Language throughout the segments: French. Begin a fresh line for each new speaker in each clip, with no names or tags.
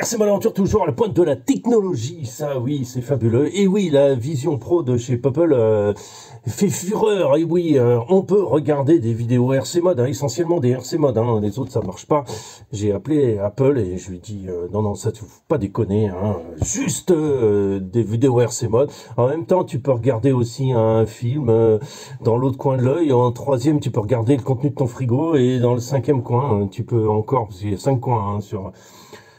RC Aventure, toujours à la pointe de la technologie, ça oui, c'est fabuleux. Et oui, la Vision Pro de chez Popple fait fureur. Et oui, on peut regarder des vidéos RC Mode, hein, essentiellement des RC Mode, hein, les autres ça marche pas. J'ai appelé Apple et je lui ai dit non, ça ne faut pas déconner, hein, juste des vidéos RC Mode. En même temps, tu peux regarder aussi un film dans l'autre coin de l'œil. En troisième, tu peux regarder le contenu de ton frigo et dans le cinquième coin, tu peux encore, parce qu'il y a 5 coins hein, sur...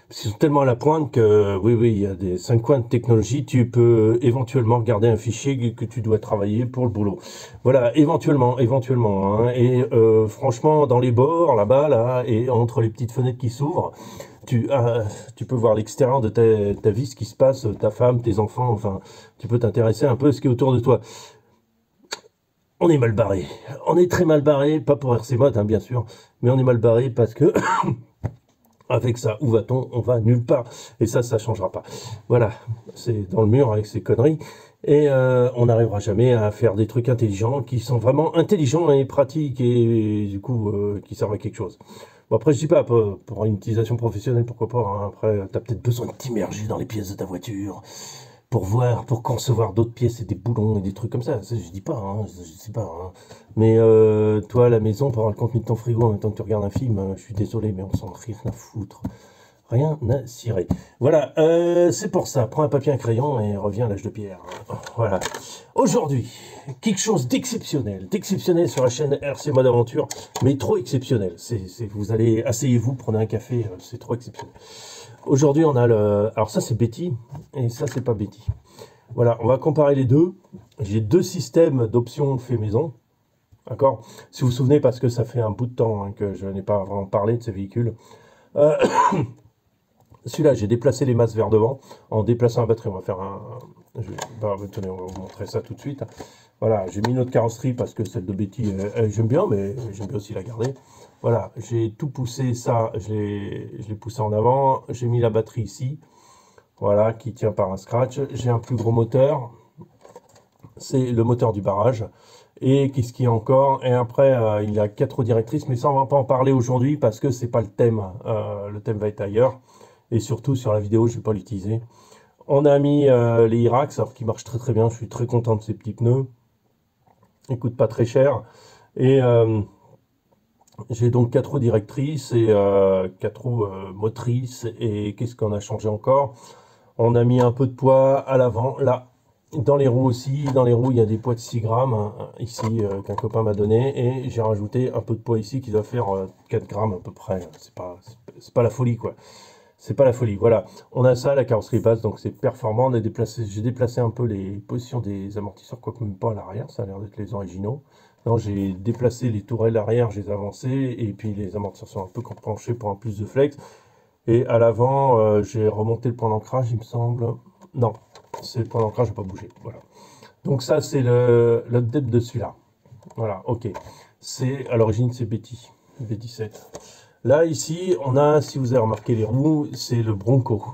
Parce qu'ils sont tellement à la pointe que, oui, il y a des 5 coins de technologie, tu peux éventuellement regarder un fichier que tu dois travailler pour le boulot. Voilà, éventuellement, hein. Et franchement, dans les bords, là-bas, là, et entre les petites fenêtres qui s'ouvrent, tu peux voir l'extérieur de ta vie, ce qui se passe, ta femme, tes enfants, enfin, tu peux t'intéresser un peu à ce qui est autour de toi. On est mal barré. On est très mal barré, pas pour RC Mode, hein, bien sûr, mais on est mal barré parce que... Avec ça, où va-t-on? On va nulle part. Et ça changera pas. Voilà, c'est dans le mur avec ces conneries. Et on n'arrivera jamais à faire des trucs intelligents qui sont vraiment intelligents et pratiques et du coup qui servent à quelque chose. Bon après je dis pas, pour une utilisation professionnelle, pourquoi pas. Hein. Après, tu as peut-être besoin de t'immerger dans les pièces de ta voiture pour voir, pour concevoir d'autres pièces et des boulons et des trucs comme ça. Ça je dis pas, hein, je sais pas. Hein. Mais toi, à la maison, pour avoir le contenu de ton frigo en même temps que tu regardes un film, je suis désolé, mais on s'en rien à foutre. Rien à cirer. Voilà, c'est pour ça. Prends un papier, un crayon et reviens à l'âge de pierre. Voilà. Aujourd'hui, quelque chose d'exceptionnel. D'exceptionnel sur la chaîne RC Mode Aventure, mais trop exceptionnel. Vous allez, asseyez-vous, prenez un café, c'est trop exceptionnel. Aujourd'hui, on a le... Alors ça, c'est Betty, et ça, c'est pas Betty. Voilà, on va comparer les deux. J'ai deux systèmes d'options fait maison. D'accord. Si vous vous souvenez, parce que ça fait un bout de temps hein, que je n'ai pas vraiment parlé de ces véhicules. Celui-là, j'ai déplacé les masses vers devant en déplaçant la batterie. On va faire un... tenez, on va vous montrer ça tout de suite. Voilà, j'ai mis notre carrosserie parce que celle de Betty, j'aime bien, mais j'aime bien aussi la garder. Voilà, j'ai tout poussé ça, je l'ai poussé en avant. J'ai mis la batterie ici, voilà, qui tient par un scratch. J'ai un plus gros moteur, c'est le moteur du barrage. Et qu'est-ce qu'il y a encore? Et après, il y a 4 roues directrices, mais ça, on va pas en parler aujourd'hui parce que c'est pas le thème. Le thème va être ailleurs. Et surtout, sur la vidéo, je ne vais pas l'utiliser. On a mis les Irax, alors qui marchent très très bien. Je suis très content de ces petits pneus. Ils coûtent pas très cher. Et j'ai donc 4 roues directrices et 4 roues motrices. Et qu'est-ce qu'on a changé encore? On a mis un peu de poids à l'avant, là. Dans les roues aussi, dans les roues il y a des poids de 6 grammes hein, ici qu'un copain m'a donné et j'ai rajouté un peu de poids ici qui doit faire 4 grammes à peu près, c'est pas la folie quoi, c'est pas la folie, voilà. On a ça, la carrosserie basse, donc c'est performant, j'ai déplacé un peu les positions des amortisseurs, quoique même pas à l'arrière, ça a l'air d'être les originaux. Non, j'ai déplacé les tourelles arrière, je les ai avancées et puis les amortisseurs sont un peu penchés pour un plus de flex. Et à l'avant, j'ai remonté le point d'ancrage, il me semble. Non, c'est le point d'ancrage, n'a pas bougé. Voilà. Donc ça, c'est le depth de celui-là. Voilà, ok. C'est à l'origine, c'est Betty, B17. Là, ici, on a, si vous avez remarqué les roues, c'est le Bronco.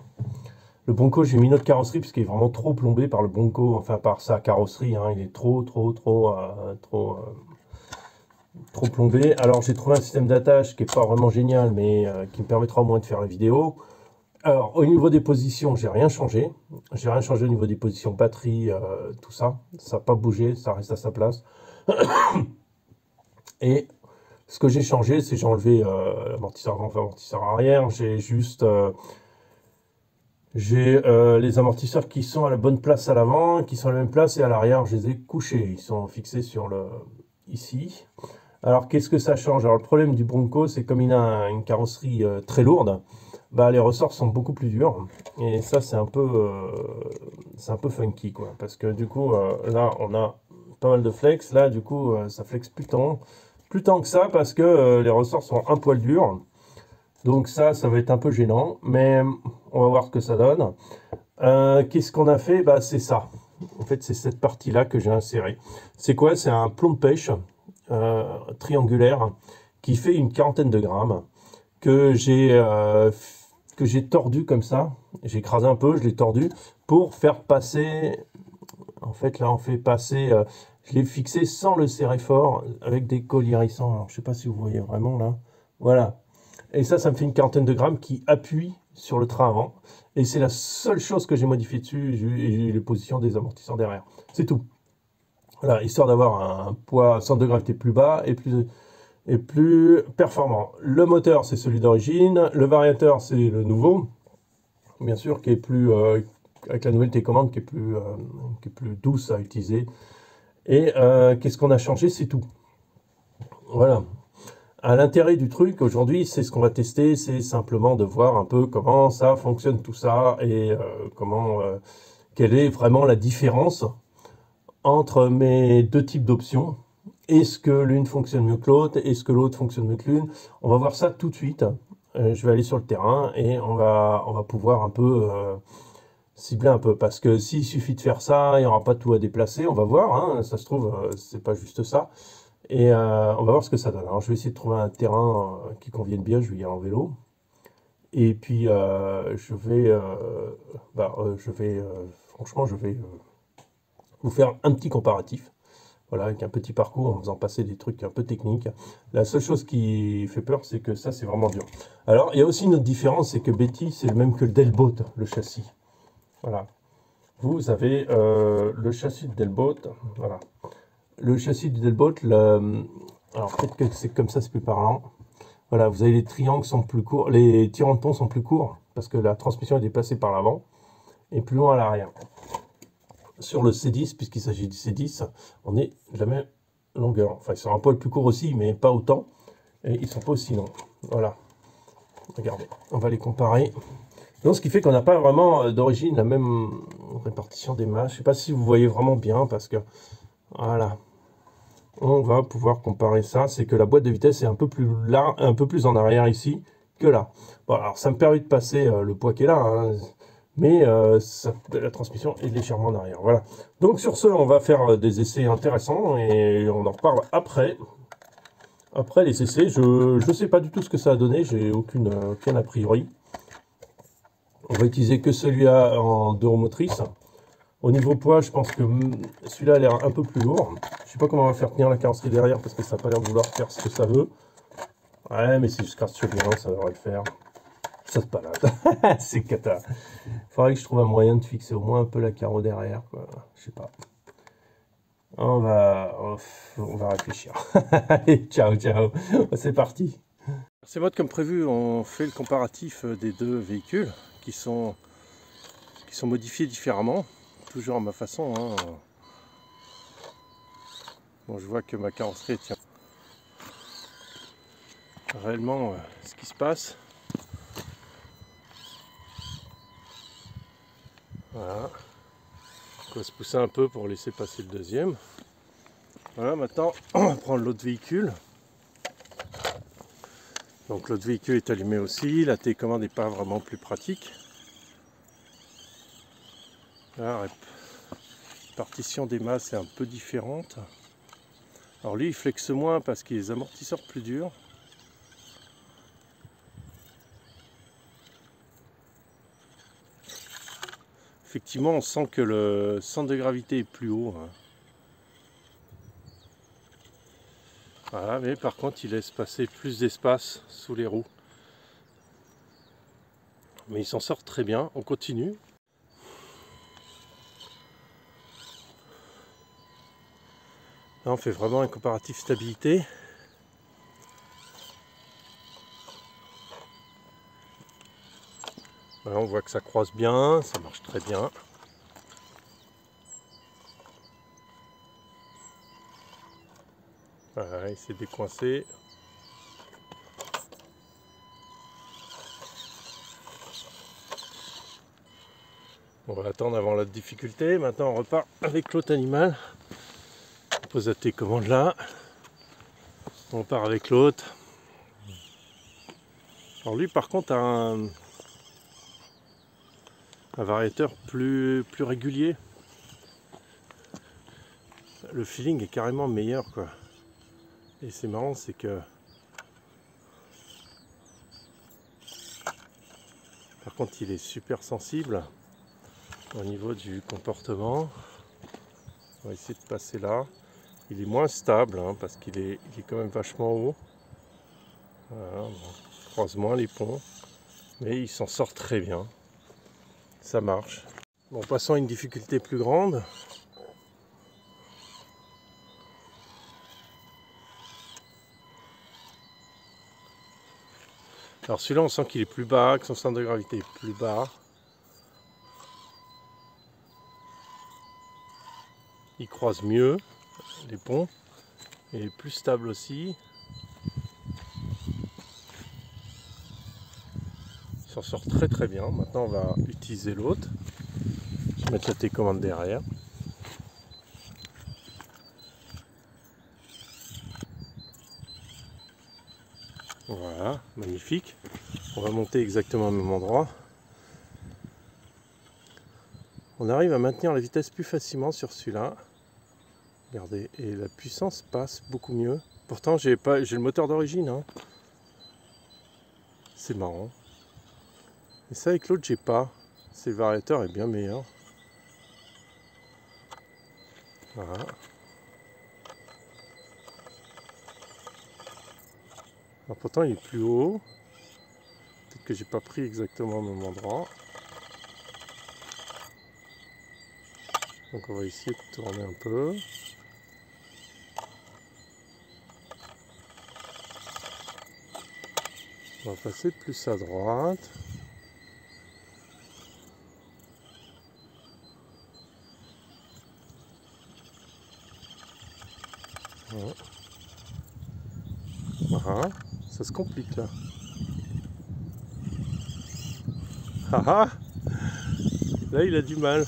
Le Bronco, j'ai mis notre carrosserie, parce qu'il est vraiment trop plombé par le Bronco, enfin par sa carrosserie. Hein, il est trop plombé. Alors j'ai trouvé un système d'attache qui n'est pas vraiment génial, mais qui me permettra au moins de faire la vidéo. Alors au niveau des positions, j'ai rien changé. J'ai rien changé au niveau des positions batterie, tout ça. Ça n'a pas bougé, ça reste à sa place. Et ce que j'ai changé, c'est j'ai enlevé l'amortisseur avant, l'amortisseur arrière. J'ai juste... les amortisseurs qui sont à la bonne place à l'avant, qui sont à la même place et à l'arrière, je les ai couchés. Ils sont fixés sur le... ici. Alors, qu'est-ce que ça change? Alors, le problème du Bronco, c'est comme il a une carrosserie très lourde, bah, les ressorts sont beaucoup plus durs. Et ça, c'est un peu funky, quoi. Parce que du coup, là, on a pas mal de flex. Là, du coup, ça flex plus tant que ça, parce que les ressorts sont un poil durs. Donc ça va être un peu gênant. Mais on va voir ce que ça donne. Qu'est-ce qu'on a fait? Bah, c'est ça. En fait, c'est cette partie-là que j'ai insérée. C'est quoi? C'est un plomb de pêche. Triangulaire qui fait une quarantaine de grammes que j'ai tordu comme ça, j'ai écrasé un peu, je l'ai tordu pour faire passer, en fait là on fait passer, je l'ai fixé sans le serrer fort avec des colliers hérissants. Alors je sais pas si vous voyez vraiment là, voilà, et ça me fait une quarantaine de grammes qui appuie sur le train avant. Et c'est la seule chose que j'ai modifié dessus, j'ai les positions des amortisseurs derrière. C'est tout. Voilà, histoire d'avoir un poids, centre de gravité plus bas et plus performant. Le moteur, c'est celui d'origine. Le variateur, c'est le nouveau, bien sûr, qui est plus, avec la nouvelle télécommande, qui est plus douce à utiliser. Et qu'est-ce qu'on a changé? C'est tout. Voilà. L'intérêt du truc aujourd'hui, c'est ce qu'on va tester, c'est simplement de voir un peu comment ça fonctionne tout ça et quelle est vraiment la différence entre mes deux types d'options. Est-ce que l'une fonctionne mieux que l'autre? Est-ce que l'autre fonctionne mieux que l'une? On va voir ça tout de suite. Je vais aller sur le terrain et on va pouvoir un peu cibler un peu. Parce que s'il suffit de faire ça, il n'y aura pas tout à déplacer. On va voir, hein, ça se trouve, c'est pas juste ça. Et on va voir ce que ça donne. Alors je vais essayer de trouver un terrain qui convienne bien, je vais y aller en vélo. Et puis franchement, je vais vous faire un petit comparatif. Voilà, avec un petit parcours en faisant passer des trucs un peu techniques. La seule chose qui fait peur, c'est que ça, c'est vraiment dur. Alors, il y a aussi une autre différence, c'est que Betty, c'est le même que le Delboat, le châssis. Voilà. Vous avez le châssis de Delboat. Voilà. Le châssis du Delboat, alors peut-être que c'est comme ça, c'est plus parlant. Voilà, vous avez les triangles sont plus courts, les tirants de pont sont plus courts, parce que la transmission est déplacée par l'avant, et plus loin à l'arrière. Sur le C10, puisqu'il s'agit du C10, on est de la même longueur. Enfin, ils sont un poil plus courts aussi, mais pas autant. Et ils sont pas aussi longs. Voilà. Regardez, on va les comparer. Donc, ce qui fait qu'on n'a pas vraiment d'origine la même répartition des masses. Je ne sais pas si vous voyez vraiment bien, parce que voilà. On va pouvoir comparer ça. C'est que la boîte de vitesse est un peu plus là, un peu plus en arrière ici que là. Bon, alors ça me permet de passer le poids qui est là, hein. Mais la transmission est légèrement en arrière. Voilà. Donc sur ce, on va faire des essais intéressants et on en reparle après. Après les essais, je ne sais pas du tout ce que ça a donné, j'ai aucun a priori. On va utiliser que celui-là en 2 roues motrices. Au niveau poids, je pense que celui-là a l'air un peu plus lourd. Je ne sais pas comment on va faire tenir la carrosserie derrière parce que ça n'a pas l'air de vouloir faire ce que ça veut. Ouais, mais c'est juste carte bien, ça devrait le faire. Ça se balade. C'est cata. Il faudrait que je trouve un moyen de fixer au moins un peu la carreau derrière, quoi. Je sais pas. On va réfléchir. Allez, ciao, ciao. C'est parti. C'est mode comme prévu, on fait le comparatif des deux véhicules qui sont modifiés différemment. Toujours à ma façon, hein. Bon, je vois que ma carrosserie tient réellement ce qui se passe. Voilà. On va se pousser un peu pour laisser passer le deuxième. Voilà, maintenant on va prendre l'autre véhicule. Donc l'autre véhicule est allumé aussi, la télécommande n'est pas vraiment plus pratique. La répartition des masses est un peu différente. Alors lui il flexe moins parce qu'il a les amortisseurs plus durs. Effectivement on sent que le centre de gravité est plus haut, hein. Voilà, mais par contre il laisse passer plus d'espace sous les roues. Mais il s'en sort très bien, on continue. Là on fait vraiment un comparatif stabilité. Voilà, on voit que ça croise bien, ça marche très bien. Voilà, il s'est décoincé. On va attendre avant la difficulté. Maintenant on repart avec l'autre animal. On pose la télécommande là. On part avec l'autre. Alors lui par contre a un variateur plus régulier. Le feeling est carrément meilleur, quoi. Et c'est marrant, c'est que par contre il est super sensible au niveau du comportement. On va essayer de passer là. Il est moins stable, hein, parce qu'il est quand même vachement haut. Voilà, bon, croise moins les ponts. Mais il s'en sort très bien. Ça marche. Bon, passons à une difficulté plus grande. Alors celui-là, on sent qu'il est plus bas, que son centre de gravité est plus bas. Il croise mieux les ponts. Il est plus stable aussi. Il s'en sort très très bien. Maintenant, on va utiliser l'autre. Je vais mettre la télécommande derrière. Voilà, magnifique. On va monter exactement au même endroit. On arrive à maintenir la vitesse plus facilement sur celui-là. Regardez, et la puissance passe beaucoup mieux. Pourtant, j'ai le moteur d'origine. Hein. C'est marrant. Et ça, avec l'autre, j'ai pas. C'est le variateur est bien meilleur. Voilà. Alors, pourtant, il est plus haut. Peut-être que j'ai pas pris exactement au même endroit. Donc, on va essayer de tourner un peu. On va passer plus à droite. Voilà. Voilà. Ça se complique là. Ah ah! Là il a du mal.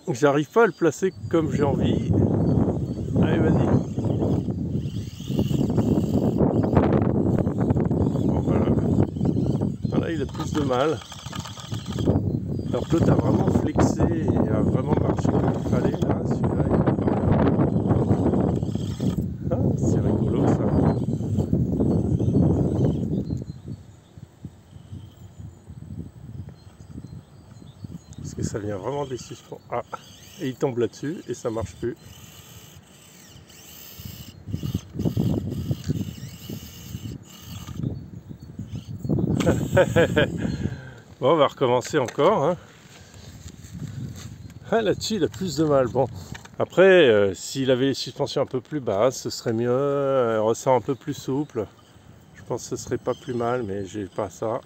J'arrive pas à le placer comme j'ai envie. Allez, vas-y. Bon, voilà. Là il a plus de mal. Alors que l'autre a vraiment flexé et a vraiment marché comme il fallait. Là, celui-là, il est pas... Ah, c'est rigolo ça. Parce que ça vient vraiment des suspens. Ah, et il tombe là-dessus et ça marche plus. Bon, on va recommencer encore. Hein. Ah, là-dessus, il a plus de mal. Bon, après, s'il avait les suspensions un peu plus basses, ce serait mieux. Ressort un peu plus souple. Je pense que ce serait pas plus mal, mais j'ai pas ça.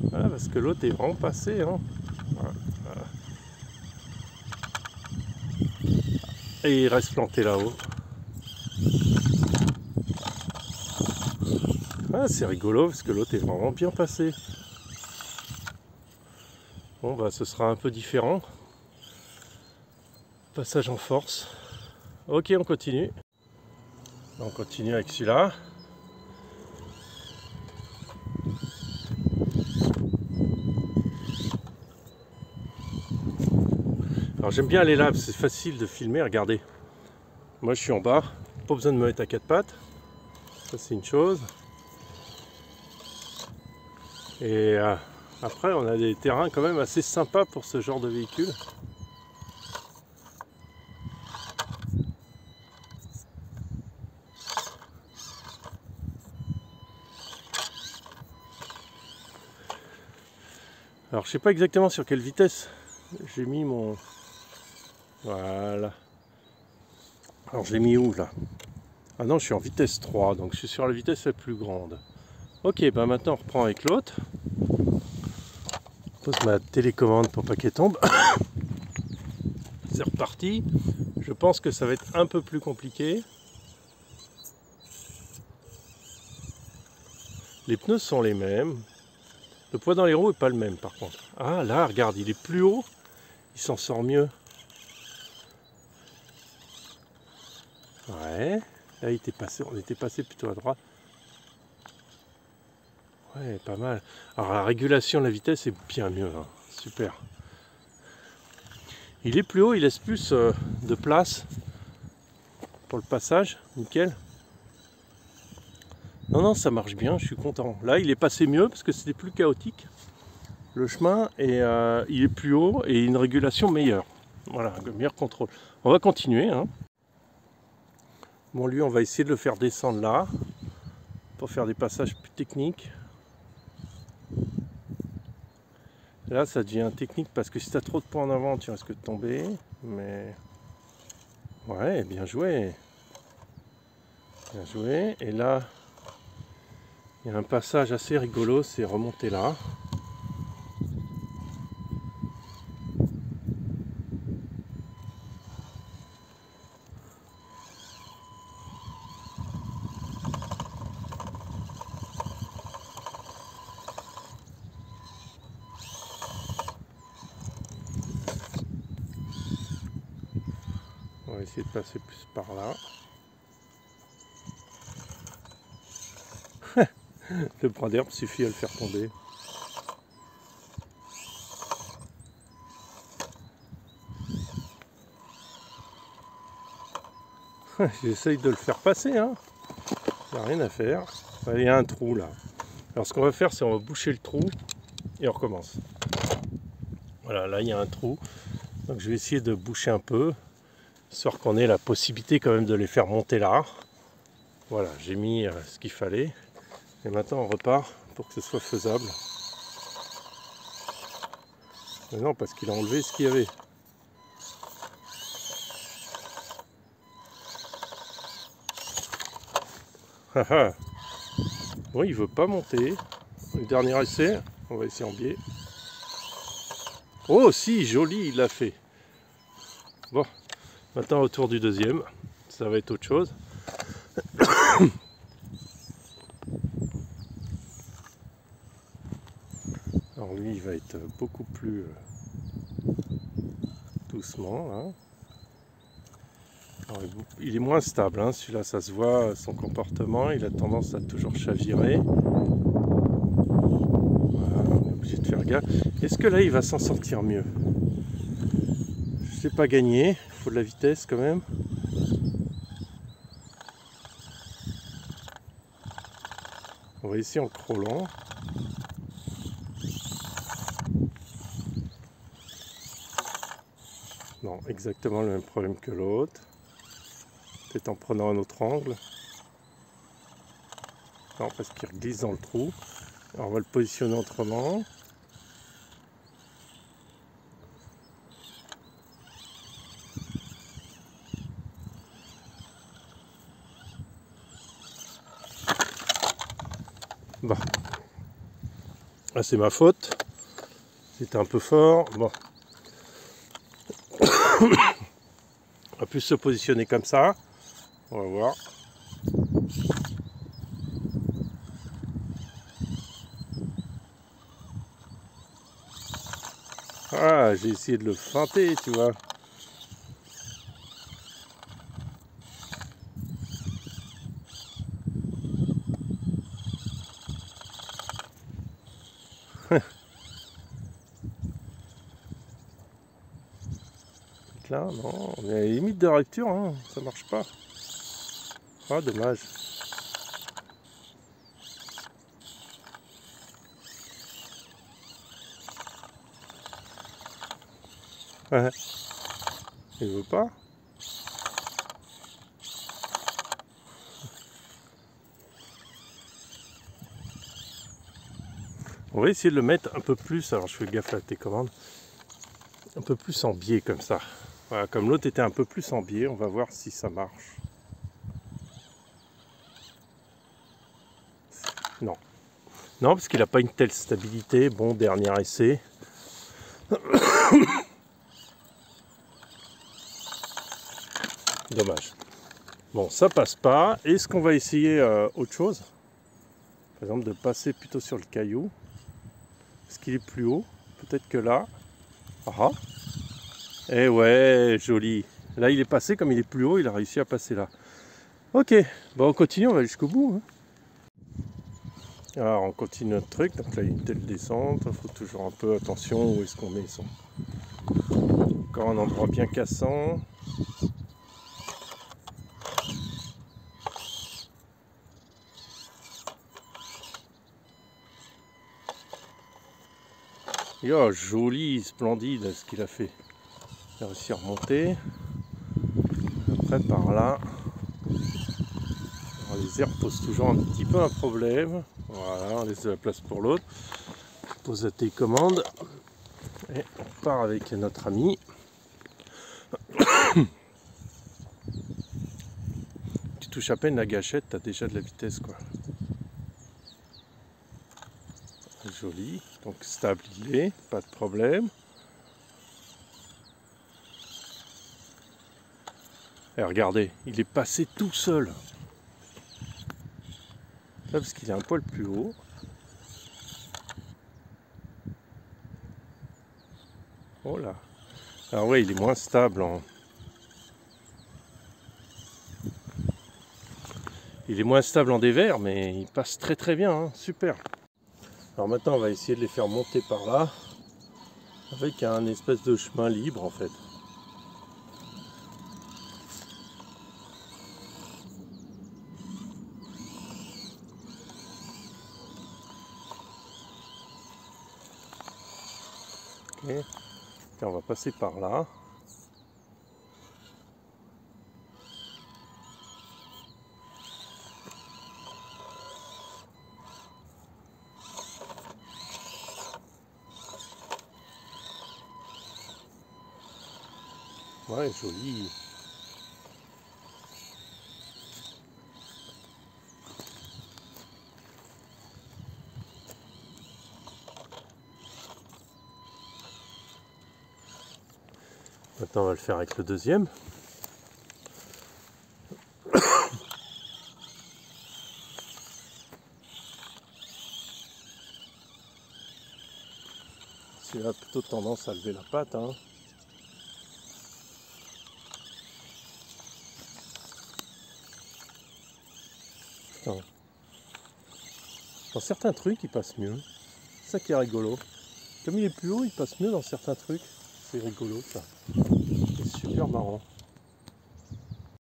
Voilà, parce que l'autre est vraiment passé. Hein. Voilà. Et il reste planté là-haut. Ah, c'est rigolo parce que l'autre est vraiment bien passé. Bon, bah, ce sera un peu différent. Passage en force. Ok, on continue. On continue avec celui-là. Alors j'aime bien aller là, c'est facile de filmer, regardez. Moi je suis en bas, pas besoin de me mettre à quatre pattes. Ça c'est une chose. Et après on a des terrains quand même assez sympas pour ce genre de véhicule. Alors je sais pas exactement sur quelle vitesse j'ai mis mon... Voilà. Alors je l'ai mis où là? Ah non, je suis en vitesse 3, donc je suis sur la vitesse la plus grande. Ok, bah maintenant on reprend avec l'autre. Je pose ma télécommande pour pas qu'elle tombe. C'est reparti. Je pense que ça va être un peu plus compliqué. Les pneus sont les mêmes. Le poids dans les roues n'est pas le même par contre. Ah là, regarde, il est plus haut. Il s'en sort mieux. Ouais. Là, on était passé plutôt à droite. Ouais, pas mal. Alors la régulation de la vitesse est bien mieux. Hein. Super. Il est plus haut, il laisse plus de place pour le passage. Nickel. Non, non, ça marche bien, je suis content. Là, il est passé mieux parce que c'était plus chaotique. Le chemin, et il est plus haut et une régulation meilleure. Voilà, un meilleur contrôle. On va continuer. Hein. Bon, lui, on va essayer de le faire descendre là. pour faire des passages plus techniques. Là ça devient technique parce que si tu as trop de points en avant tu risques de tomber, mais ouais, bien joué. Bien joué. Et là il y a un passage assez rigolo, c'est remonter là. On va essayer de passer plus par là. Le brin d'herbe suffit à le faire tomber. J'essaye de le faire passer, hein. Il n'y a rien à faire. Il y a un trou là. Alors ce qu'on va faire, c'est on va boucher le trou et on recommence. Voilà, là il y a un trou. Donc je vais essayer de boucher un peu, histoire qu'on ait la possibilité quand même de les faire monter là. Voilà, j'ai mis ce qu'il fallait. Et maintenant on repart pour que ce soit faisable. Mais non, parce qu'il a enlevé ce qu'il y avait. Bon, il veut pas monter. Le dernier essai, on va essayer en biais. Oh si, joli, il l'a fait. Bon, maintenant au tour du deuxième, ça va être autre chose. Alors lui, il va être beaucoup plus doucement. Hein. Alors, il est moins stable, hein. Celui-là, ça se voit, son comportement, il a tendance à toujours chavirer. Voilà, on est obligé de faire gaffe. Est-ce que là, il va s'en sortir mieux? Je sais pas gagner, il faut de la vitesse quand même. On va essayer en crawlant. Non, exactement le même problème que l'autre. Peut-être en prenant un autre angle. Non, parce qu'il glisse dans le trou. Alors on va le positionner autrement. Bon. Là c'est ma faute. C'était un peu fort. Bon. On va plus se positionner comme ça. On va voir. Ah, j'ai essayé de le feinter, tu vois. Là, non, on est à la limite de rupture, hein, ça marche pas. Ah, dommage. Ouais. Il veut pas. On va essayer de le mettre un peu plus, alors je fais gaffe à tes commandes, un peu plus en biais comme ça. Voilà, comme l'autre était un peu plus en biais, on va voir si ça marche. Non. Non, parce qu'il n'a pas une telle stabilité. Bon, dernier essai. Dommage. Bon, ça passe pas. Est-ce qu'on va essayer autre chose? Par exemple, de passer plutôt sur le caillou. Parce qu'il est plus haut. Peut-être que là... Ah! Eh ouais, joli. Là, il est passé, comme il est plus haut, il a réussi à passer là. Ok, bon, on continue, on va jusqu'au bout. Hein. Alors, on continue notre truc. Donc là, il y a une telle descente. Il faut toujours un peu attention où est-ce qu'on met son... Encore un endroit bien cassant. Et oh, joli, splendide ce qu'il a fait. Il a réussi à remonter. Après, par là, on va Les airs posent toujours un petit peu un problème. Voilà, on laisse de la place pour l'autre. Pose la télécommande. Et on part avec notre ami. Tu touches à peine la gâchette, tu as déjà de la vitesse quoi. Joli, donc stable il est, pas de problème. Et regardez, il est passé tout seul. Là, parce qu'il est un poil plus haut. Oh là. Alors ouais, il est moins stable Il est moins stable en dévers, mais il passe très très bien, hein. Super. Alors maintenant, on va essayer de les faire monter par là, avec un espèce de chemin libre en fait. Ok. Et on va passer par là. Ouais, joli. Maintenant, on va le faire avec le deuxième. Celui-là a plutôt tendance à lever la patte, hein. Putain. Dans certains trucs, il passe mieux. C'est ça qui est rigolo. Comme il est plus haut, il passe mieux dans certains trucs. C'est rigolo, ça. C'est super marrant.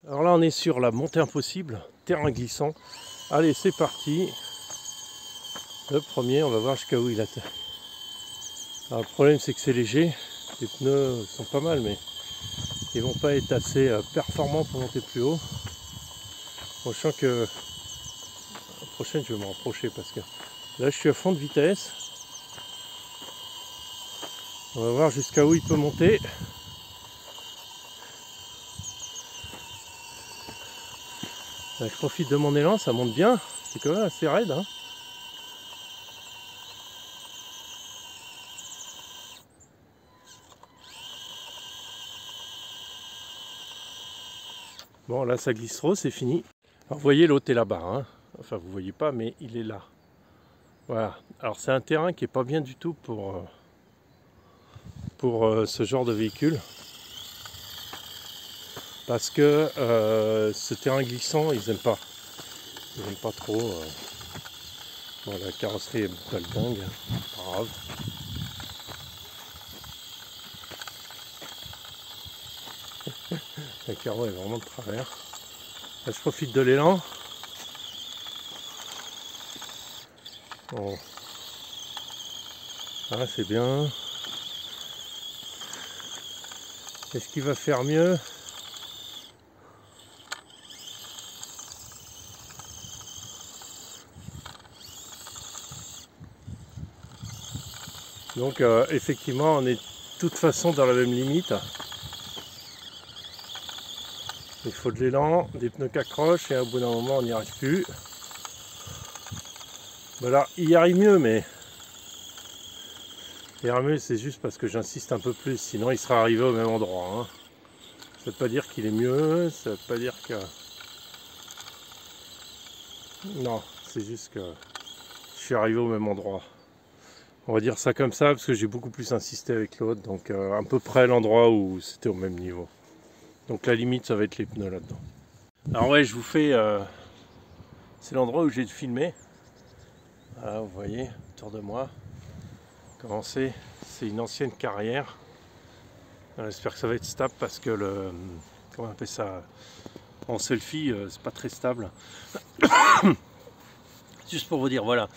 Alors là, on est sur la montée impossible, terrain glissant. Allez, c'est parti. Le premier, on va voir jusqu'à où il atteint. Alors, le problème, c'est que c'est léger. Les pneus sont pas mal, mais ils vont pas être assez performants pour monter plus haut. Bon, je sens que la prochaine, je vais me rapprocher parce que là, je suis à fond de vitesse. On va voir jusqu'à où il peut monter. Là, je profite de mon élan, ça monte bien. C'est quand même assez raide, hein. Bon, là, ça glisse trop, c'est fini. Alors, vous voyez, l'autre est là-bas, hein. Enfin, vous voyez pas, mais il est là. Voilà. Alors, c'est un terrain qui est pas bien du tout pour ce genre de véhicule. Parce que ce terrain glissant, ils n'aiment pas. Ils n'aiment pas trop. Bon, la carrosserie est pas dingue, pas grave. La carreau est vraiment de travers. Là, je profite de l'élan. Bon. Ah, c'est bien. Est-ce qu'il va faire mieux? Donc effectivement, on est de toute façon dans la même limite. Il faut de l'élan, des pneus qui accrochent et au bout d'un moment on n'y arrive plus. Voilà, il y arrive mieux, mais il arrive mieux, c'est juste parce que j'insiste un peu plus, sinon il sera arrivé au même endroit, hein. Ça ne veut pas dire qu'il est mieux, ça ne veut pas dire que... Non, c'est juste que je suis arrivé au même endroit. On va dire ça comme ça, parce que j'ai beaucoup plus insisté avec l'autre, donc à peu près l'endroit où c'était au même niveau. Donc la limite, ça va être les pneus là-dedans. Alors ouais, je vous fais... c'est l'endroit où j'ai filmé. Voilà, vous voyez, autour de moi. Comment c'est une ancienne carrière. J'espère que ça va être stable parce que le... Comment on appelle ça? En selfie, c'est pas très stable. Juste pour vous dire, voilà.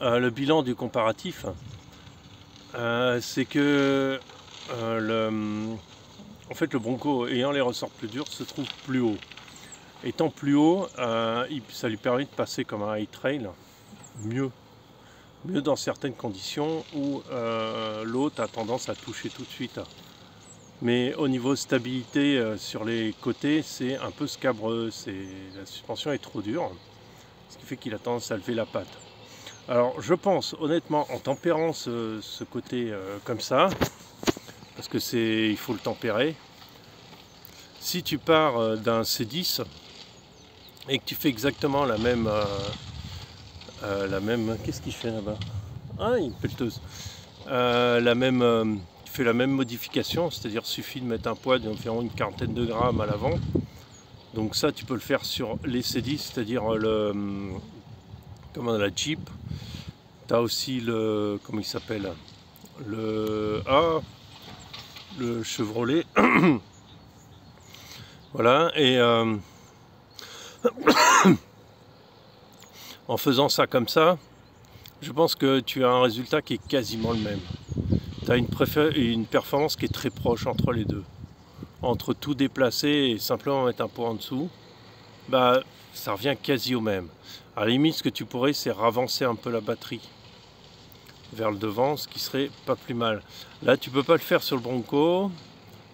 Le bilan du comparatif, c'est que en fait, le Bronco ayant les ressorts plus durs se trouve plus haut. Étant plus haut, ça lui permet de passer comme un high trail mieux dans certaines conditions où l'autre a tendance à toucher tout de suite. Mais au niveau stabilité sur les côtés, c'est un peu scabreux, la suspension est trop dure, ce qui fait qu'il a tendance à lever la patte. Alors je pense honnêtement, en tempérant ce côté comme ça, parce que il faut le tempérer, si tu pars d'un C10 et que tu fais exactement la même qu'est-ce qu'il fait là-bas? Ah, une pelleteuse. Tu fais la même modification, c'est-à-dire suffit de mettre un poids d'environ une quarantaine de grammes à l'avant. Donc ça, tu peux le faire sur les C10, c'est-à-dire la Jeep. Tu as aussi comment il s'appelle? Le Chevrolet. Voilà, et en faisant ça comme ça, je pense que tu as un résultat qui est quasiment le même. Tu as une performance qui est très proche entre les deux. Entre tout déplacer et simplement mettre un poids en dessous, bah, ça revient quasi au même. À la limite, ce que tu pourrais, c'est ravancer un peu la batterie vers le devant, ce qui serait pas plus mal. Là, tu peux pas le faire sur le Bronco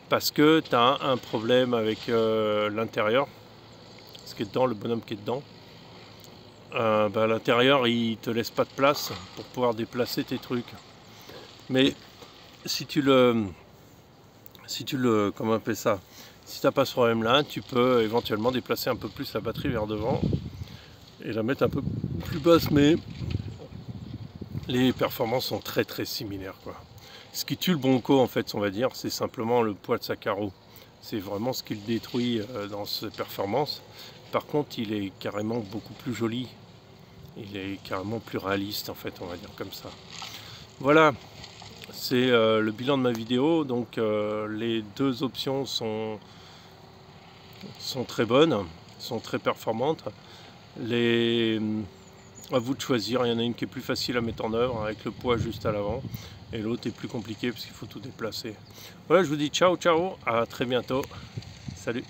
parce que tu as un problème avec l'intérieur, ce qui est dedans, le bonhomme qui est dedans. À l'intérieur, il te laisse pas de place pour pouvoir déplacer tes trucs. Mais si tu le comment on appelle ça, si tu n'as pas ce problème là, tu peux éventuellement déplacer un peu plus la batterie vers devant et la mettre un peu plus basse, mais les performances sont très très similaires, quoi. Ce qui tue le Bronco, en fait, on va dire, c'est simplement le poids de sa carreau. C'est vraiment ce qui le détruit dans ses performances. Par contre, il est carrément beaucoup plus joli. Il est carrément plus réaliste, en fait, on va dire comme ça. Voilà, c'est le bilan de ma vidéo. Donc les deux options sont très bonnes, sont très performantes. À vous de choisir, il y en a une qui est plus facile à mettre en œuvre avec le poids juste à l'avant, et l'autre est plus compliqué parce qu'il faut tout déplacer. Voilà, je vous dis ciao, à très bientôt, salut.